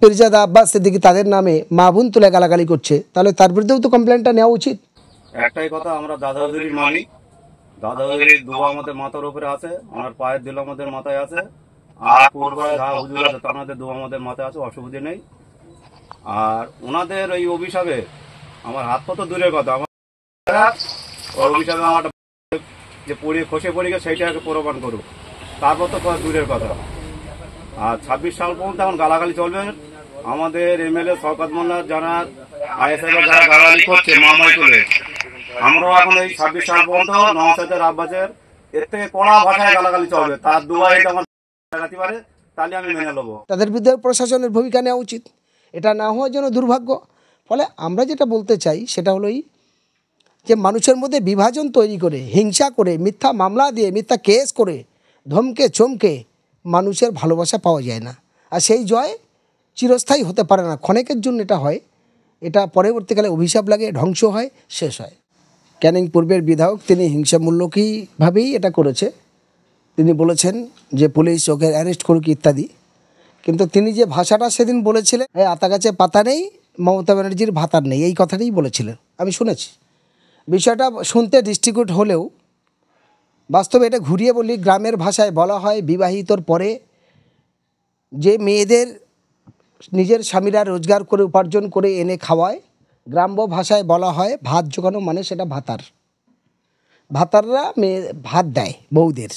পীরজাদা আব্বাস সিদ্দিকী তাদের নামে মা বোন তুলে গালাগালি করছে, তাহলে তার বিরুদ্ধেও তো কমপ্লেনটা নেওয়া উচিত। একটাই কথা, আমরা দাদা হুজুরি মানি। দাদা হুজুরির দোয়া আমাদের মাথার উপরে আছে, ওনার পায়ের দিল আমাদের মাথায় আছে, আর পূর্বায় যা হুজুর আছে তাদের দোয়া আমাদের মাথায় আছে, অসুবিধা নেই। আর ওনাদের এই অভিশাপে আমার হাত পা তো দূরের কথা, আমার অভিশাপে আমার যে পড়ে খসে পড়ে গেছে সেইটাকে প্রমাণ করুক, তারপর তো দূরের কথা। আর 26 সাল পর্যন্ত এখন গালাগালি চলবে। আমাদের এমএলএ শওকত মোল্লার যারা আইএসএফ যারা গালাগালি করছে মামাই তুলে, আমরাও এখন এই 26 সাল পর্যন্ত নওশাদের আব্বাসের এর থেকে কড়া ভাষায় গালাগালি চলবে। তার দুয়াই আমার লাগাতে পারে, তাহলে আমি মেনে নেবো। তাদের বিরুদ্ধে প্রশাসনের ভূমিকা নেওয়া উচিত। এটা না হওয়ার জন্য দুর্ভাগ্য। ফলে আমরা যেটা বলতে চাই সেটা হলোই যে মানুষের মধ্যে বিভাজন তৈরি করে, হিংসা করে, মিথ্যা মামলা দিয়ে, মিথ্যা কেস করে, ধমকে চমকে মানুষের ভালোবাসা পাওয়া যায় না। আর সেই জয় চিরস্থায়ী হতে পারে না, ক্ষণিকের জন্য এটা হয়। এটা পরবর্তীকালে অভিশাপ লাগে, ধ্বংস হয়, শেষ হয়। ক্যানিং পূর্বের বিধায়ক তিনি হিংসামূলকীভাবেই এটা করেছে। তিনি বলেছেন যে পুলিশ ওকে অ্যারেস্ট করুক ইত্যাদি, কিন্তু তিনি যে ভাষাটা সেদিন বলেছিলেন, আতা গাছে পাতা নেই, মমতা ব্যানার্জির ভাতার নেই, এই কথাটাই বলেছিলেন, আমি শুনেছি। বিষয়টা শুনতে ডিস্ট্রিবিউট হলেও বাস্তবে এটা ঘুরিয়ে বলি, গ্রামের ভাষায় বলা হয় বিবাহিতর পরে যে মেয়েদের নিজের স্বামীরা রোজগার করে উপার্জন করে এনে খাওয়ায়, গ্রাম্য ভাষায় বলা হয় ভাত জোগানো, মানে সেটা ভাতার। ভাতাররা মেয়ে ভাত দেয় বউদের,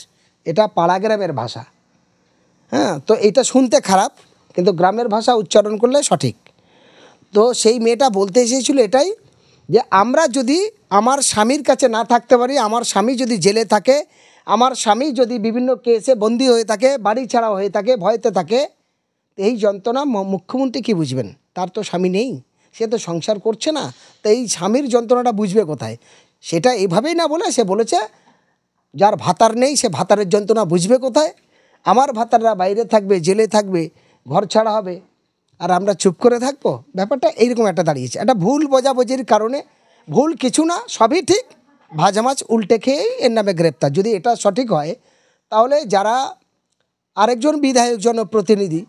এটা পাড়া গ্রামের ভাষা। হ্যাঁ, তো এটা শুনতে খারাপ, কিন্তু গ্রামের ভাষা উচ্চারণ করলে সঠিক। তো সেই মেয়েটা বলতে এসেছিল এটাই, যে আমরা যদি আমার স্বামীর কাছে না থাকতে পারি, আমার স্বামী যদি জেলে থাকে, আমার স্বামী যদি বিভিন্ন কেসে বন্দী হয়ে থাকে, বাড়ি ছাড়া হয়ে থাকে, ভয়তে থাকে, এই যন্ত্রণা মুখ্যমন্ত্রী কী বুঝবেন? তার তো স্বামী নেই, সে তো সংসার করছে না, তো এই স্বামীর যন্ত্রণাটা বুঝবে কোথায়? সেটা এভাবেই না বলে সে বলেছে যার ভাতার নেই সে ভাতারের যন্ত্রণা বুঝবে কোথায়? আমার ভাতাররা বাইরে থাকবে, জেলে থাকবে, ঘর ছাড়া হবে, আর আমরা চুপ করে থাকবো। ব্যাপারটা এইরকম একটা দাঁড়িয়েছে, একটা ভুল বোঝাবুঝির কারণে। ভুল কিছু না, সবই ঠিক, ভাজা মাছ উল্টে খেয়েই এর নামে গ্রেপ্তার। যদি এটা সঠিক হয়, তাহলে যারা আরেকজন বিধায়ক জনপ্রতিনিধি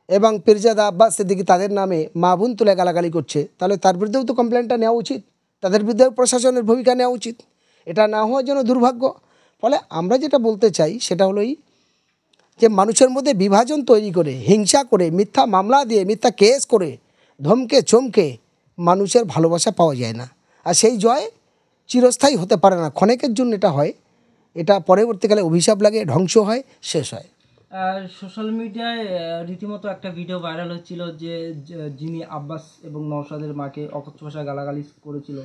এবং পীরজাদা আব্বাস সিদ্দিকী তাদের নামে মা বোন তুলে গালাগালি করছে, তাহলে তার বিরুদ্ধেও তো কমপ্লেনটা নেওয়া উচিত। তাদের বিরুদ্ধেও প্রশাসনের ভূমিকা নেওয়া উচিত। এটা না হওয়ার জন্য দুর্ভাগ্য। ফলে আমরা যেটা বলতে চাই সেটা হলোই যে মানুষের মধ্যে বিভাজন তৈরি করে, হিংসা করে, মিথ্যা মামলা দিয়ে, মিথ্যা কেস করে, ধমকে চমকে মানুষের ভালোবাসা পাওয়া যায় না। আর সেই জয় চিরস্থায়ী হতে পারে না, ক্ষণিকের জন্য এটা হয়। এটা পরবর্তীকালে অভিশাপ লাগে, ধ্বংস হয়, শেষ হয়। সোশ্যাল মিডিয়ায় রীতিমতো একটা ভিডিও ভাইরাল হচ্ছিল যে যিনি আব্বাস এবং নওশাদের মাকে অকথ্য ভাষায় গালাগালি করেছিল,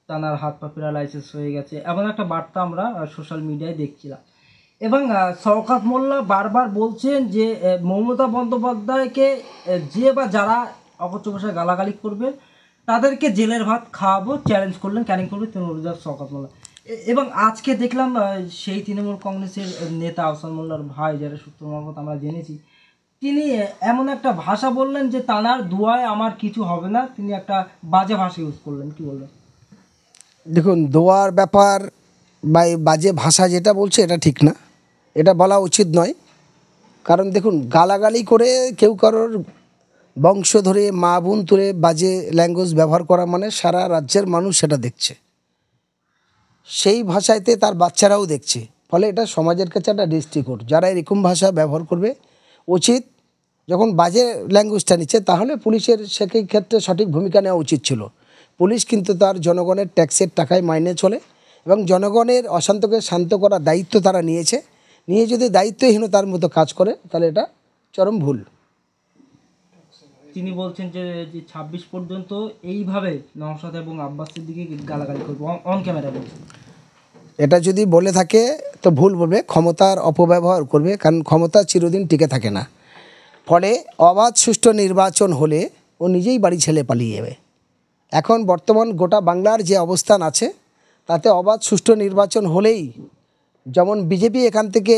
তানার হাত পা প্যারালাইসিস হয়ে গেছে, এমন একটা বার্তা আমরা সোশ্যাল মিডিয়ায় দেখছিলাম। এবং শওকত মোল্লা বারবার বলছেন যে মমতা বন্দ্যোপাধ্যায়কে যে বা যারা অকথ্য ভাষায় গালাগালি করবে তাদেরকে জেলের ভাত খাওয়াবো চ্যালেঞ্জ করলেন ক্যানিং পূর্বের তৃণমূল বিধায়ক শওকত মোল্লা। এবং আজকে দেখলাম সেই তৃণমূল কংগ্রেসের নেতা আহসান মোল্লার ভাই, যারা সূত্র মারফত আমরা জেনেছি, তিনি এমন একটা ভাষা বললেন যে তানার দোয়ায় আমার কিছু হবে না, তিনি একটা বাজে ভাষা ইউজ করলেন। কি বলবেন? দেখুন, দোয়ার ব্যাপার বা বাজে ভাষা যেটা বলছে এটা ঠিক না, এটা বলা উচিত নয়। কারণ দেখুন, গালাগালি করে কেউ কারোর বংশ ধরে মা বোন তুলে বাজে ল্যাঙ্গুয়েজ ব্যবহার করা মানে সারা রাজ্যের মানুষ সেটা দেখছে, সেই ভাষাতে তার বাচ্চারাও দেখছে। ফলে এটা সমাজের কাছে একটা দৃষ্টিকোণ। যারা এরকম ভাষা ব্যবহার করবে, উচিত যখন বাজে ল্যাঙ্গুয়েজটা নিচ্ছে তাহলে পুলিশের সেই ক্ষেত্রে সঠিক ভূমিকা নেওয়া উচিত ছিল। পুলিশ কিন্তু তার জনগণের ট্যাক্সের টাকায় মাইনে চলে, এবং জনগণের অশান্তকে শান্ত করার দায়িত্ব তারা নিয়েছে। নিয়ে যদি দায়িত্বহীনতার মতো কাজ করে তাহলে এটা চরম ভুল। তিনি বলছেন যে 26 পর্যন্ত এইভাবে নওশাদ এবং আব্বাস সিদ্দিকী গালাগালি করবো, অন ক্যামেরা বলছেন। এটা যদি বলে থাকে তো ভুল বলবে, ক্ষমতার অপব্যবহার করবে, কারণ ক্ষমতা চিরদিন টিকে থাকে না। ফলে অবাধ সুষ্ঠু নির্বাচন হলে ও নিজেই বাড়ি ছেড়ে পালিয়ে যাবে। এখন বর্তমান গোটা বাংলার যে অবস্থান আছে তাতে অবাধ সুষ্ঠু নির্বাচন হলেই যেমন বিজেপি এখান থেকে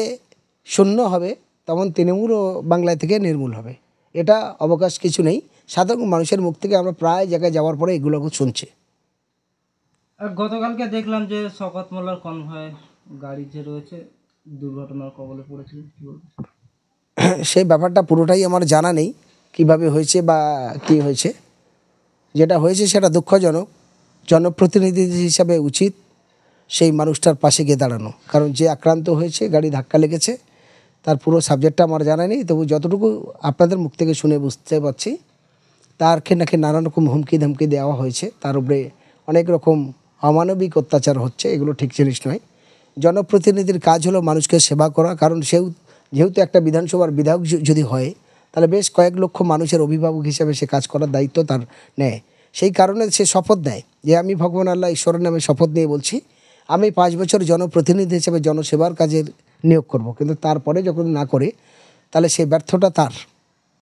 শূন্য হবে, তেমন তৃণমূলও বাংলা থেকে নির্মূল হবে। এটা অবকাশ কিছু নেই। সাধারণ মানুষের মুখ থেকে আমরা প্রায় জায়গায় যাওয়ার পরে এগুলো শুনছি। গতকালকে দেখলাম যে শওকত মোল্লার কনভয় গাড়ি যে রয়েছে দুর্ঘটনার কবলে পড়েছিল, কি বলবো? সেই ব্যাপারটা পুরোটাই আমার জানা নেই, কিভাবে হয়েছে বা কী হয়েছে, যেটা হয়েছে সেটা দুঃখজনক। জনপ্রতিনিধি হিসাবে উচিত সেই মানুষটার পাশে গিয়ে দাঁড়ানো, কারণ যে আক্রান্ত হয়েছে, গাড়ি ধাক্কা লেগেছে, তার পুরো সাবজেক্টটা আমার জানা নেই, তবু যতটুকু আপনাদের মুখ থেকে শুনে বুঝতে পারছি তারকে নাকি নানা রকম হুমকি ধমকি দেওয়া হয়েছে, তার উপরে অনেক রকম অমানবিক অত্যাচার হচ্ছে। এগুলো ঠিক জিনিস নয়। জনপ্রতিনিধির কাজ হলো মানুষকে সেবা করা, কারণ যেহেতু একটা বিধানসভার বিধায়ক যদি হয়, তাহলে বেশ কয়েক লক্ষ মানুষের অভিভাবক হিসেবে সে কাজ করার দায়িত্ব তার নেয়। সেই কারণে সে শপথ নেয় যে আমি ভগবান আল্লাহ ঈশ্বরের নামে শপথ নিয়ে বলছি, আমি 5 বছর জনপ্রতিনিধি হিসেবে জনসেবার কাজে নিয়োগ করব। কিন্তু তারপরে যখন না করে, তাহলে সেই ব্যর্থটা তার।